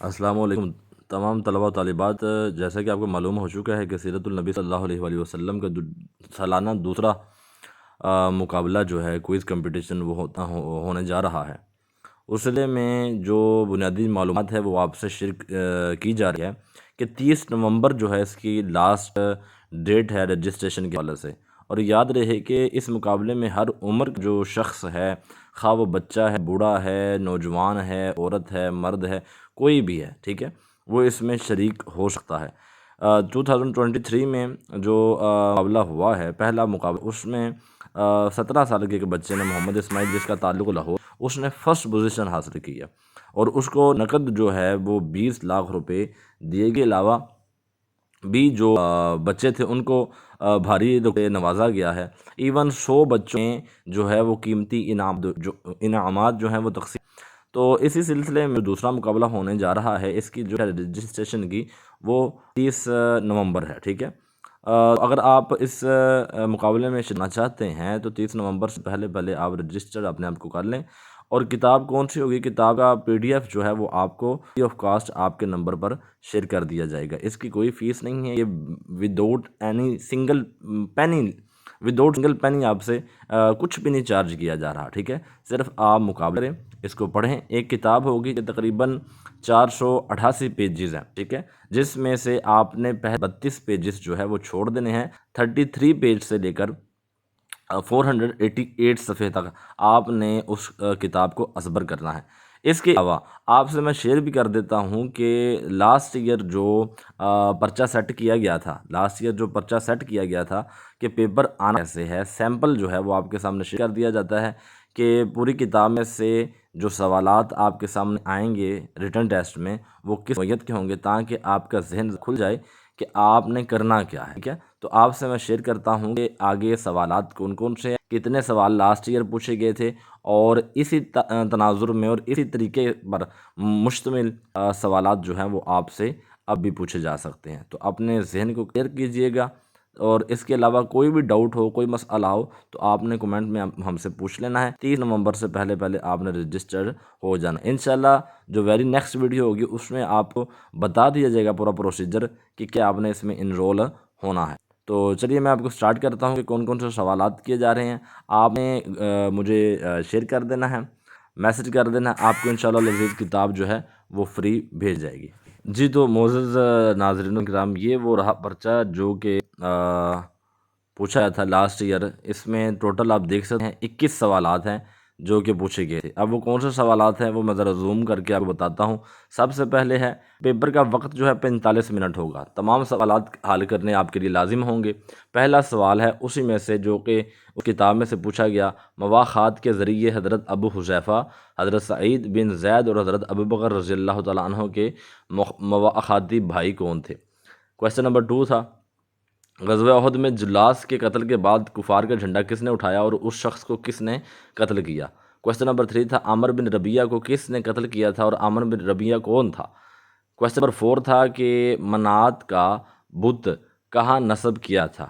السلام علیکم تمام طلباء و طالبات۔ جیسا کہ آپ کو معلوم ہو چکا ہے کہ سیرت النبی صلی اللہ علیہ وآلہ وسلم کا سالانہ دوسرا مقابلہ جو ہے کوئز کمپٹیشن وہ ہونے جا رہا ہے۔ اس سلسلے میں جو بنیادی معلومات ہے وہ آپ سے شیئر کی جا رہی ہے کہ 30 نومبر جو ہے اس کی لاسٹ ڈیٹ ہے رجسٹریشن کے حوالے سے۔ اور یاد رہے کہ اس مقابلے میں ہر عمر کا جو شخص ہے، خواہ وہ بچہ ہے، بوڑھا ہے، نوجوان ہے، عورت ہے، مرد ہے، کوئی بھی ہے، ٹھیک ہے، وہ اس میں شریک ہو سکتا ہے۔ 2023 میں جو مقابلہ ہوا ہے، پہلا مقابلہ، اس میں 17 سال کے ایک بچے نے، محمد اسماعیل، جس کا تعلق لاہور، اس نے فرسٹ پوزیشن حاصل کی ہے اور اس کو نقد جو ہے وہ 20 لاکھ روپے دیے کے علاوہ بھی جو بچے تھے ان کو بھاری روپے نوازا گیا ہے۔ ایون 100 بچوں میں جو ہے وہ قیمتی انعامات جو ہیں وہ تقسیم۔ تو اسی سلسلے میں دوسرا مقابلہ ہونے جا رہا ہے، اس کی جو ہے رجسٹریشن کی وہ 30 نومبر ہے، ٹھیک ہے۔ اگر آپ اس مقابلے میں شرکت چاہتے ہیں تو 30 نومبر سے پہلے آپ رجسٹر اپنے آپ کو کر لیں۔ اور کتاب کون سی ہوگی؟ کتاب کا PDF جو ہے وہ آپ کو فری آف کاسٹ آپ کے نمبر پر شیئر کر دیا جائے گا۔ اس کی کوئی فیس نہیں ہے، یہ وداؤٹ سنگل پینی آپ سے کچھ بھی نہیں چارج کیا جا رہا، ٹھیک ہے۔ صرف آپ مقابلے اس کو پڑھیں۔ ایک کتاب ہوگی کہ تقریباً 488 پیجز ہیں، ٹھیک ہے، جس میں سے آپ نے پہلے 32 پیجز جو ہے وہ چھوڑ دینے ہیں۔ 33 پیج سے لے کر 488 صفحے تک آپ نے اس کتاب کو ازبر کرنا ہے۔ اس کے علاوہ آپ سے میں شیئر بھی کر دیتا ہوں کہ لاسٹ ایئر جو پرچہ سیٹ کیا گیا تھا کہ پیپر آنا کیسے ہے، سیمپل جو ہے وہ آپ کے سامنے شیئر کر دیا جاتا ہے کہ پوری کتاب میں سے جو سوالات آپ کے سامنے آئیں گے ریٹن ٹیسٹ میں وہ کس نوعیت کے ہوں گے، تاکہ آپ کا ذہن کھل جائے کہ آپ نے کرنا کیا ہے، ٹھیک ہے۔ تو آپ سے میں شیئر کرتا ہوں کہ آگے سوالات کون کون سے ہیں، کتنے سوال لاسٹ ایئر پوچھے گئے تھے، اور اسی تناظر میں اور اسی طریقے پر مشتمل سوالات جو ہیں وہ آپ سے اب بھی پوچھے جا سکتے ہیں۔ تو اپنے ذہن کو کلیئر کیجئے گا، اور اس کے علاوہ کوئی بھی ڈاؤٹ ہو، کوئی مسئلہ ہو تو آپ نے کمنٹ میں ہم سے پوچھ لینا ہے۔ 30 نومبر سے پہلے آپ نے رجسٹر ہو جانا ہے۔ انشاءاللہ جو ویری نیکسٹ ویڈیو ہوگی اس میں آپ کو بتا دیا جائے گا پورا پروسیجر کہ کیا آپ نے اس میں انرول ہونا ہے۔ تو چلیے میں آپ کو سٹارٹ کرتا ہوں کہ کون کون سے سوالات کیے جا رہے ہیں۔ آپ نے مجھے شیئر کر دینا ہے، میسج کر دینا ہے، آپ کو انشاءاللہ لذیذ کتاب جو ہے وہ فری بھیج جائے گی۔ جی تو معزز ناظرین کرام، یہ وہ رہا پرچہ جو کہ پوچھا گیا تھا لاسٹ ایئر۔ اس میں ٹوٹل آپ دیکھ سکتے ہیں 21 سوالات ہیں جو کہ پوچھے گئے تھے۔ اب وہ کون سے سوالات ہیں وہ میں ذرا زوم کر کے آپ کو بتاتا ہوں۔ سب سے پہلے ہے پیپر کا وقت جو ہے 45 منٹ ہوگا۔ تمام سوالات حل کرنے آپ کے لیے لازم ہوں گے۔ پہلا سوال ہے اسی میں سے جو کہ اس کتاب میں سے پوچھا گیا، مواخات کے ذریعے حضرت ابو حذیفہ، حضرت سعید بن زید اور حضرت ابوبکر رضی اللہ تعالیٰ عنہ کے مواخاتی بھائی کون تھے؟ کویسچن نمبر 2 تھا، غزوہ احد میں جلاس کے قتل کے بعد کفار کا جھنڈا کس نے اٹھایا اور اس شخص کو کس نے قتل کیا؟ کویسچن نمبر 3 تھا، عامر بن ربیعہ کو کس نے قتل کیا تھا اور عامر بن ربیعہ کون تھا؟ کویسچن نمبر 4 تھا کہ منات کا بت کہاں نصب کیا تھا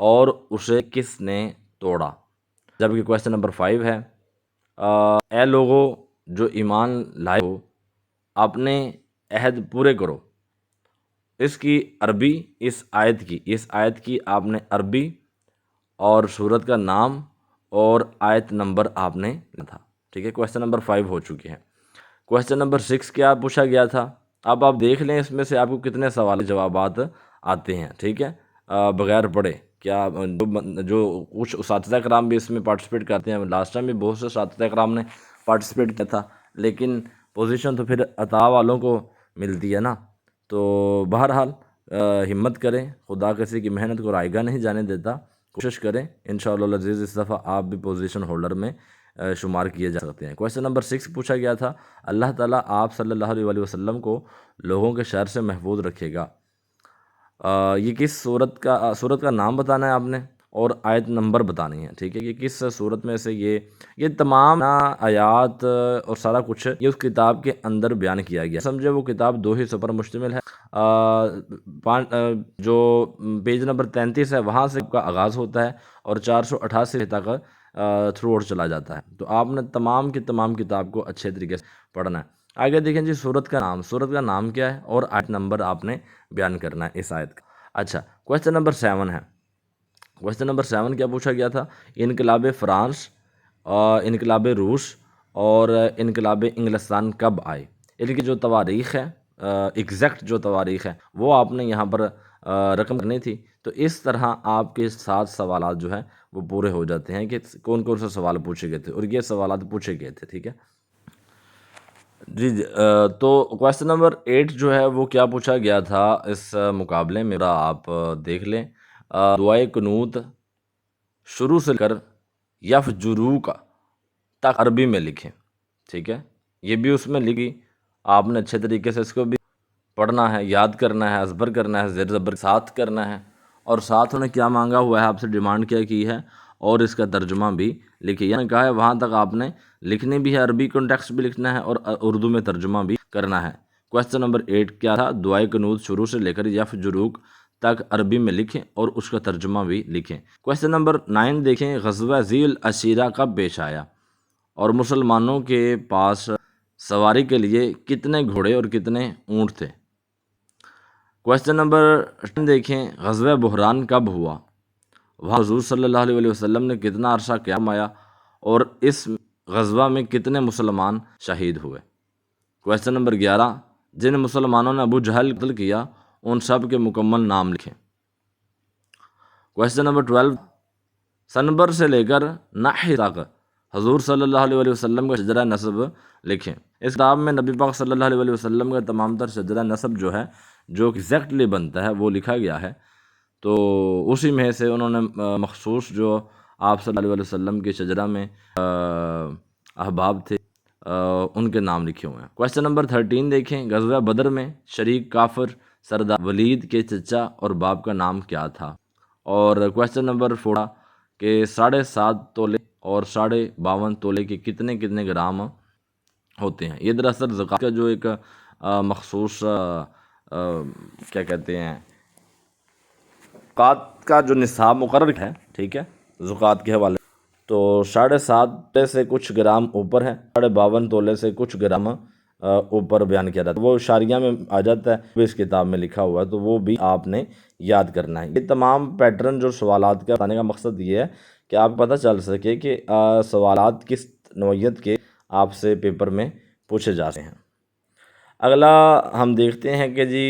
اور اسے کس نے توڑا؟ جبکہ کویسچن نمبر 5 ہے، اے لوگو جو ایمان لائے ہو اپنے عہد پورے کرو۔ اس کی عربی، اس آیت کی آپ نے عربی اور سورت کا نام اور آیت نمبر آپ نے لکھا تھا، ٹھیک ہے۔ کویسچن نمبر 5 ہو چکی ہے۔ کویسچن نمبر 6 کیا پوچھا گیا تھا؟ اب آپ دیکھ لیں اس میں سے آپ کو کتنے سوال جوابات آتے ہیں، ٹھیک ہے، بغیر پڑھے۔ کیا جو کچھ اساتذہ کرام بھی اس میں پارٹیسپیٹ کرتے ہیں، لاسٹ ٹائم بھی بہت سے اساتذہ کرام نے پارٹیسپیٹ کیا تھا، لیکن پوزیشن تو پھر عطا والوں کو ملتی ہے نا۔ تو بہرحال ہمت کریں، خدا کسی کی محنت کو رائیگاں نہیں جانے دیتا، کوشش کریں، انشاءاللہ العزیز اس دفعہ آپ بھی پوزیشن ہولڈر میں شمار کیے جا سکتے ہیں۔ کویسچن نمبر 6 پوچھا گیا تھا، اللہ تعالیٰ آپ صلی اللہ علیہ وآلہ وسلم کو لوگوں کے شر سے محفوظ رکھے گا، یہ کس صورت کا نام بتانا ہے آپ نے اور آیت نمبر بتانی ہے، ٹھیک ہے۔ یہ کس صورت میں سے یہ تمام آیات اور سارا کچھ یہ اس کتاب کے اندر بیان کیا گیا۔ سمجھے وہ کتاب 2 حصوں پر مشتمل ہے۔ جو پیج نمبر 33 ہے وہاں سے کا آغاز ہوتا ہے اور 488 تک تھرو آؤٹ چلا جاتا ہے۔ تو آپ نے تمام کی تمام کتاب کو اچھے طریقے سے پڑھنا ہے۔ آگے دیکھیں جی سورت کا نام کیا ہے اور آیت نمبر آپ نے بیان کرنا ہے اس آیت کا۔ اچھا کویسچن نمبر 7 ہے۔ کویسچن نمبر 7 کیا پوچھا گیا تھا؟ انقلاب فرانس، انقلاب روس اور انقلاب انگلستان کب آئے؟ ان کی جو تواریخ ہے، ایگزیکٹ جو تواریخ ہے وہ آپ نے یہاں پر رقم کرنی تھی۔ تو اس طرح آپ کے 7 سوالات جو ہیں وہ پورے ہو جاتے ہیں کہ کون کون سے سوال پوچھے گئے تھے، اور یہ سوالات پوچھے گئے تھے، ٹھیک ہے جی۔ تو کویسچن نمبر 8 جو ہے وہ کیا پوچھا گیا تھا اس مقابلے میں، آپ دیکھ لیں۔ دعائے قنوت شروع سے کر یفجرو کا تک عربی میں لکھیں، ٹھیک ہے، یہ بھی اس میں لکھی، آپ نے اچھے طریقے سے اس کو بھی پڑھنا ہے، یاد کرنا ہے، ازبر کرنا ہے، زیر زبر ساتھ کرنا ہے، اور ساتھ انہیں کیا مانگا ہوا ہے آپ سے، ڈیمانڈ کیا کی ہے، اور اس کا ترجمہ بھی لکھیے، یعنی کہا ہے وہاں تک آپ نے لکھنی بھی ہے، عربی کنٹیکسٹ بھی لکھنا ہے اور اردو میں ترجمہ بھی کرنا ہے۔ کویسچن نمبر 8 کیا تھا؟ دعائے قنوت شروع سے لے کر یفجروک تک عربی میں لکھیں اور اس کا ترجمہ بھی لکھیں۔ کویسچن نمبر 9 دیکھیں، غزوہ ذی العشیرہ کب پیش آیا اور مسلمانوں کے پاس سواری کے لیے کتنے گھوڑے اور کتنے اونٹ تھے؟ کویسچن نمبر 10 دیکھیں، غزوہ بحران کب ہوا؟ وہاں حضور صلی اللہ علیہ وسلم نے کتنا عرصہ قیام آیا اور اس غزوہ میں کتنے مسلمان شہید ہوئے؟ کویسچن نمبر 11، جن مسلمانوں نے ابو جہل قتل کیا ان سب کے مکمل نام لکھیں۔ کویسچن نمبر 12، سنبر سے لے کر نحر تک حضور صلی اللہ علیہ وسلم کا شجرہ نسب لکھیں۔ اس کتاب میں نبی پاک صلی اللہ علیہ وسلم کا تمام تر شجرہ نسب جو ہے جو ایگزیکٹلی بنتا ہے وہ لکھا گیا ہے، تو اسی میں سے انہوں نے مخصوص جو آپ صلی اللہ علیہ وسلم کے شجرہ میں احباب تھے ان کے نام لکھے ہوئے ہیں۔ کویسچن نمبر 13 دیکھیں، غزوہ بدر میں شریک کافر سردار ولید کے چچا اور باپ کا نام کیا تھا؟ اور کویسچن نمبر 14 کہ 7.5 تولے اور 52.5 تولے کے کتنے کتنے گرام ہوتے ہیں؟ یہ دراصل زکوٰۃ کا جو ایک مخصوص کیا کہتے ہیں، زکوٰۃ کا جو نصاب مقرر ہے، ٹھیک ہے، زکوٰۃ کے حوالے تو 7.5 سے کچھ گرام اوپر ہے، 52 تولے سے کچھ گرام اوپر بیان کیا جاتا ہے، وہ اشاریہ میں آ جاتا ہے، وہ اس کتاب میں لکھا ہوا ہے، تو وہ بھی آپ نے یاد کرنا ہے۔ یہ تمام پیٹرن جو سوالات کا بتانے کا مقصد یہ ہے کہ آپ پتہ چل سکے کہ سوالات کس نوعیت کے آپ سے پیپر میں پوچھے جاتے ہیں۔ اگلا ہم دیکھتے ہیں کہ جی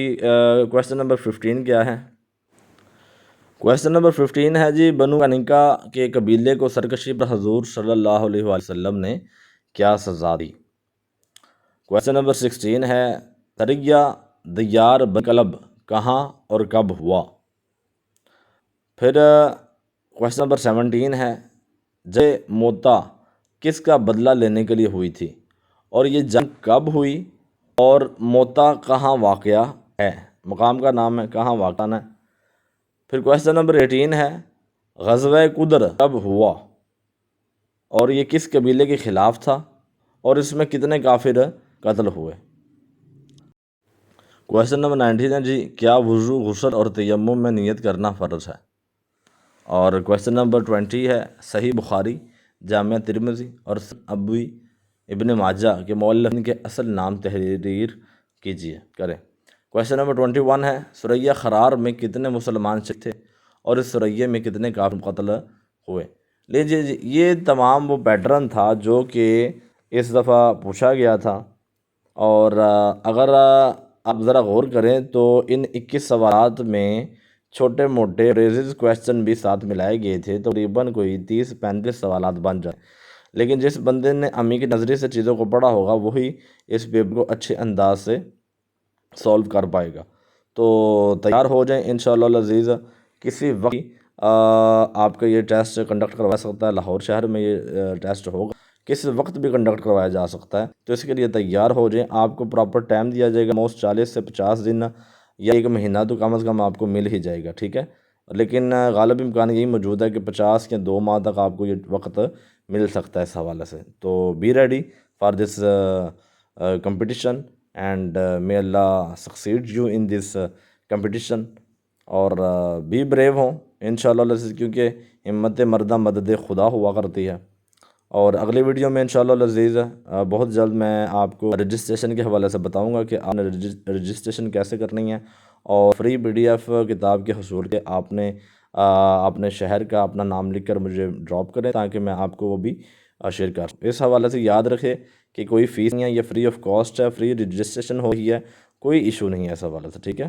کویسچن نمبر 15 کیا ہے؟ کویسچن نمبر 15 ہے جی، بنو قینقاع کے قبیلے کو سرکشی پر حضور صلی اللہ علیہ وسلم نے کیا سزا دی؟ کویسچن نمبر 16 ہے، سریہ دیار بن کلب کہاں اور کب ہوا؟ پھر کویسچن نمبر 17 ہے، جنگ موتا کس کا بدلہ لینے کے لیے ہوئی تھی اور یہ جنگ کب ہوئی اور موتا کہاں واقع ہے؟ مقام کا نام ہے، کہاں واقع ہے۔ پھر کویسچن نمبر 18 ہے، غزوہ قدر کب ہوا اور یہ کس قبیلے کے خلاف تھا اور اس میں کتنے کافر قتل ہوئے؟ کویسچن نمبر 19 ہے جی، کیا وضو، غسل اور تیمم میں نیت کرنا فرض ہے؟ اور کویسچن نمبر 20 ہے، صحیح بخاری، جامعہ ترمذی اور ابن ماجہ کے مؤلفین کے اصل نام تحریر کیجیے کریں۔ کویسچن نمبر 21 ہے، سریہ خرار میں کتنے مسلمان شہید تھے اور اس سریہ میں کتنے کافر قتل ہوئے؟ لیجیے جی، یہ تمام وہ پیٹرن تھا جو کہ اس دفعہ پوچھا گیا تھا، اور اگر آپ ذرا غور کریں تو ان 21 سوالات میں چھوٹے موٹے ریزز کویسچن بھی ساتھ ملائے گئے تھے، تقریباً کوئی 30-35 سوالات بن جائے، لیکن جس بندے نے امی کے نظریے سے چیزوں کو پڑھا ہوگا وہی اس پیپر کو اچھے انداز سے سولو کر پائے گا۔ تو تیار ہو جائیں انشاءاللہ العزیز، کسی وقت آپ کا یہ ٹیسٹ کنڈکٹ کروا سکتا ہے، لاہور شہر میں یہ ٹیسٹ ہوگا، کس وقت بھی کنڈکٹ کروایا جا سکتا ہے، تو اس کے لیے تیار ہو جائیں۔ آپ کو پراپر ٹائم دیا جائے گا، موسٹ 40 سے 50 دن یا 1 مہینہ تو کم از کم آپ کو مل ہی جائے گا، ٹھیک ہے، لیکن غالب امکان یہی موجود ہے کہ 50 یا 2 ماہ تک آپ کو یہ وقت مل سکتا ہے اس حوالے سے۔ تو be ready for this competition and may Allah succeed you in this competition، اور بی بریو ہوں انشاءاللہ، کیونکہ ہمت مردہ مدد خدا ہوا کرتی ہے، اور اگلی ویڈیو میں انشاءاللہ العزیز بہت جلد میں آپ کو رجسٹریشن کے حوالے سے بتاؤں گا کہ آپ نے رجسٹریشن کیسے کرنی ہے، اور فری PDF کتاب کے حصول کے آپ نے اپنے شہر کا اپنا نام لکھ کر مجھے ڈراپ کریں تاکہ میں آپ کو وہ بھی شیئر کر سکوں۔ اس حوالے سے یاد رکھے کہ کوئی فیس نہیں ہے، یہ فری آف کاسٹ ہے، فری رجسٹریشن ہوئی ہے، کوئی ایشو نہیں ہے اس حوالے سے، ٹھیک ہے۔